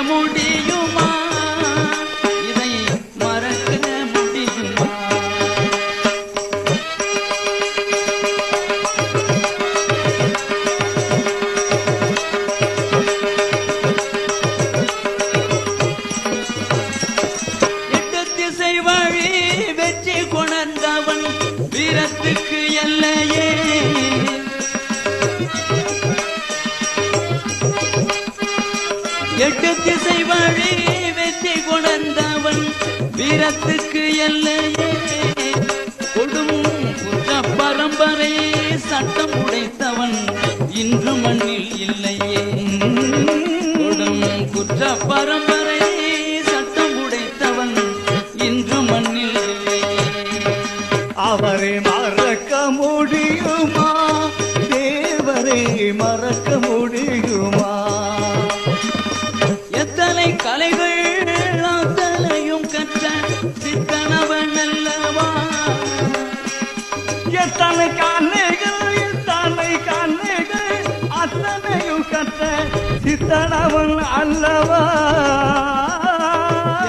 முடியுமா? இதை மறக்க முடியுமா? எட்டு திசை வழி வெற்றி கொணர்ந்தவன் வீரத்துக்கு எல்லையே. எட்டு திசை வழி வெற்றி கொணர்ந்தவன் வீரத்துக்கு எல்லையே. கொடும் குற்ற பரம்பரை சட்டம் உடைத்தவன் இன்று மண்ணில் இல்லையே. கொடும் குற்ற பரம்பரை சட்டம் உடைத்தவன் இன்று மண்ணில் இல்லையே. அவரை மறக்க முடியுமா? தேவரை மறக்க முடியுமா? எத்தனை கலைகள் அத்தனையும் கற்ற சித்தனவன் அல்லவா? எத்தனை கண்ணைகள் அத்தனையும் கற்ற சித்தனவன் அல்லவா?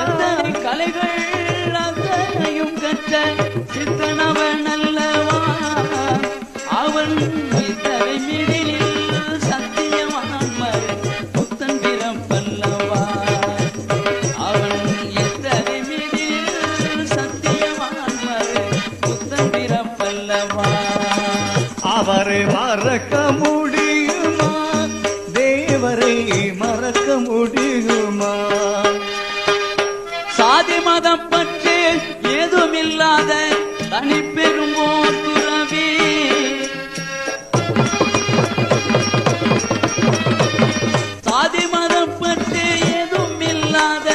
எத்தனை கலைகள் அத்தனையும் கற்ற சித்தனவன் அல்லவா? அவன் இத்தனை மிடிலில் சத்தியமான் புத்தன் பிறப்பல்லவா? அவன் இத்தனை மிடிலில் சத்தியமான் புத்தன் பிறப்பல்லவா? அவரை மறக்க முடியுமா? தேவரை மறக்க முடியுமா? சாதி மதம் பற்றி ஏதுமில்லாத தனி பெரும்போர் துறவி. சாதி மதம் பற்றி ஏதுமில்லாத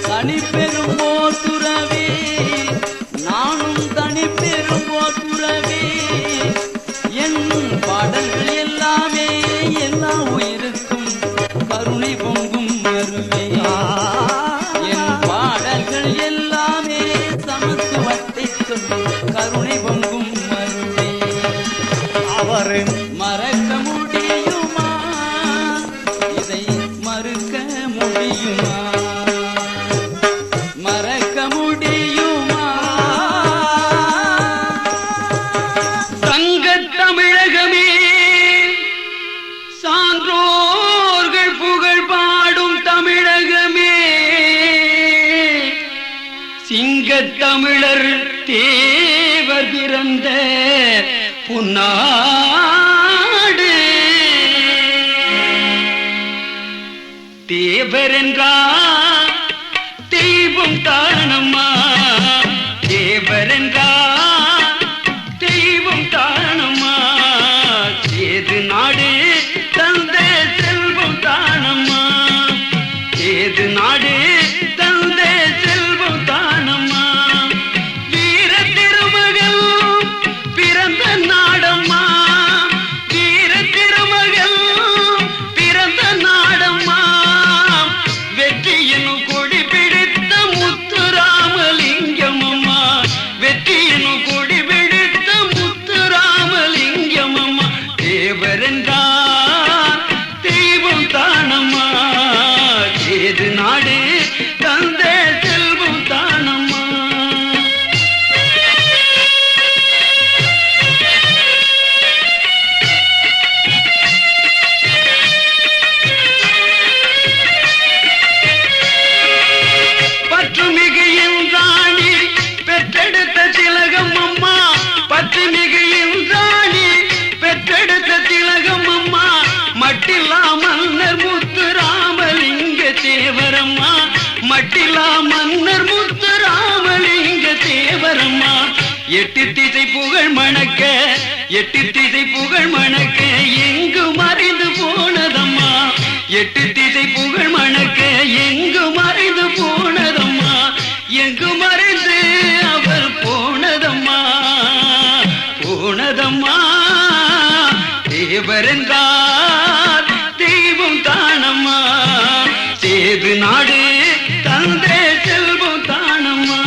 தனி பெரும்போர் துறவி. நானும் தனி பெரும்போர் துறவி. என் பாடல்கள் எல்லாமே எல்லா உயிருக்கும் கருணை பொங்கும் அருவே. என் பாடல்கள் எல்லாமே சமத்துவத்தை சொல்லும் கருணை பொங்கும் அருவே. அவரை மறக்க முடியுமா? இதை மறுக்க முடியுமா? மறக்க முடியுமா? தங்கத் தமிழகமே, சான்றோர்கள் புகழ் பாடும் தமிழகமே, சிங்கத் தமிழர் தேவர் பிறந்த பொன்னாடு. தேவர் என்றார் தெய்வம் தானம்மா. தேவர் என்றார் தெய்வம் தானம்மா. சேது நாடு தந்த செல்வம் தானம்மா. சேது நாடு தந்த செல்வம் தானம்மா. வீர திருமகள் பிறந்த நாடம்மா. வீர திருமகள் பிறந்த நாடம்மா. வெற்றியின் கொடி பிடித்த முத்துராமலிங்கம் அம்மா. வெற்றியின் கொடி பிடித்த முத்துராமலிங்கம் அம்மா. தேவரென்றார் தெய்வம் தானம்மா. சேது நாடு தந்த செல்வம் தானம்மா. பற்றுமிகு என்றாணி பெற்றெடுத்த திலகம் அம்மா. பற்றுமிகு என்றாணி பெற்றெடுத்த திலகம் அம்மா. மட்டில்லா மன்னர் முத்துராமலிங்க தேவரம்மா. மட்டில்லா மன்னர் முத்துராமலிங்க தேவரம்மா. எட்டு திசை புகழ் மணக்க, எட்டு திசை புகழ் மணக்க எங்கு மறைந்து போனதம்மா. எட்டு திசை புகழ் மணக்க எங்கு மறைந்து போனதம்மா. எங்கு மறைந்து அவர் போனதம்மா. போனதம்மா. தேவரென்றார் தெய்வம் தானம்மா. சேது நாடு தந்த செல்வம் தானம்மா.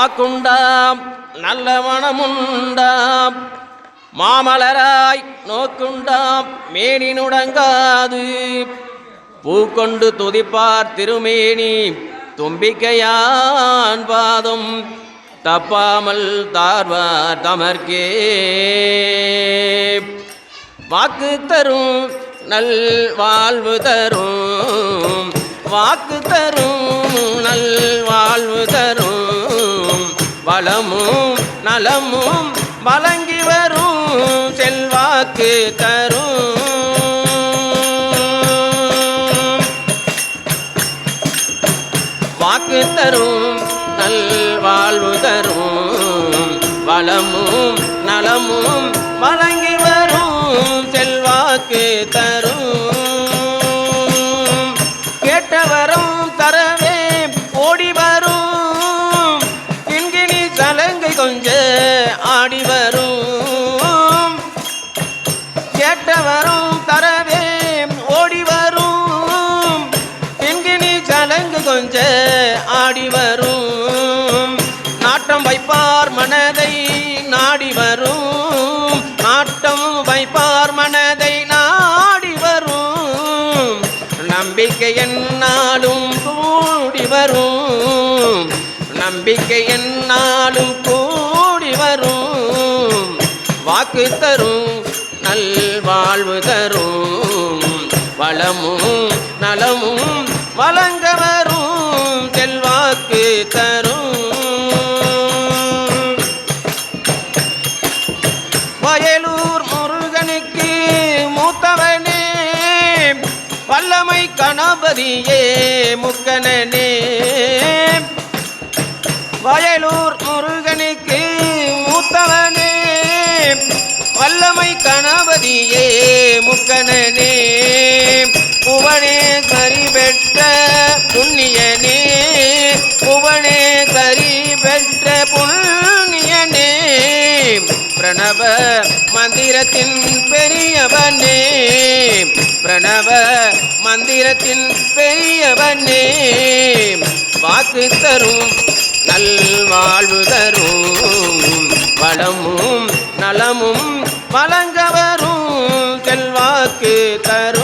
வாக்குண்டாம் நல்ல மனமுண்டாம் மாமலராய் நோக்குண்டாம் மேனி நுடங்காது பூக்கொண்டு துதிப்பார் திருமேனி தும்பிக்கையான் பாதம் தப்பாமல் தார்வார் தமர்க்கே வாக்கு தரும் நல் வாழ்வு தரும் வாக்கு தரும் நல் வாழ்வு தரும் வளமும் நலமும் வழங்கி வரும் செல்வாக்கு தரும் வாக்கு தரும் நல் வாழ்வு தரும் வளமும் நலமும் வழங்கி வரும் செல்வாக்கு தரும் கேட்டவரும் தரவே ஓடி வரும் கிண்கிணி சலங்கை கொஞ்ச ஆடி வரும் கேட்டவரும் தரவே ஓடி வரும் கிண்கிணி சலங்கு கொஞ்ச ஆடி வரும் நாட்டம் வைப்பார் மனதை நாடி வரும் நாட்டம் வைப்பார் மனதை நாடி வரும் நம்பிக்கை என்னாலும் கூடி வரும் நம்பிக்கை என்னாலும் கூடி வரும் வாக்கு தரும் நல் வாழ்வு தரும் வளமும் நலமும் வழங்க வரும் செல்வாக்கு தரும் வயலூர் முருகனுக்கு மூத்தவனே வல்லமை கணபதியே முக்கனனே வயலூர் முருகனுக்கு மூத்தவனே வல்லமை கணபதியே முக்கனனே புவனே கரி பெற்ற புண்ணியனே புவனே கரி பெற்ற புண்ணியனே பிரணவ மந்திரத்தின் பெரியவனே பிரணவ மந்திரத்தின் பெரியவனே வாக்கு தரும் நல் வாழ்வு தரும் வளமும் நலமும் வழங்க வரும் செல்வாக்கு தரும்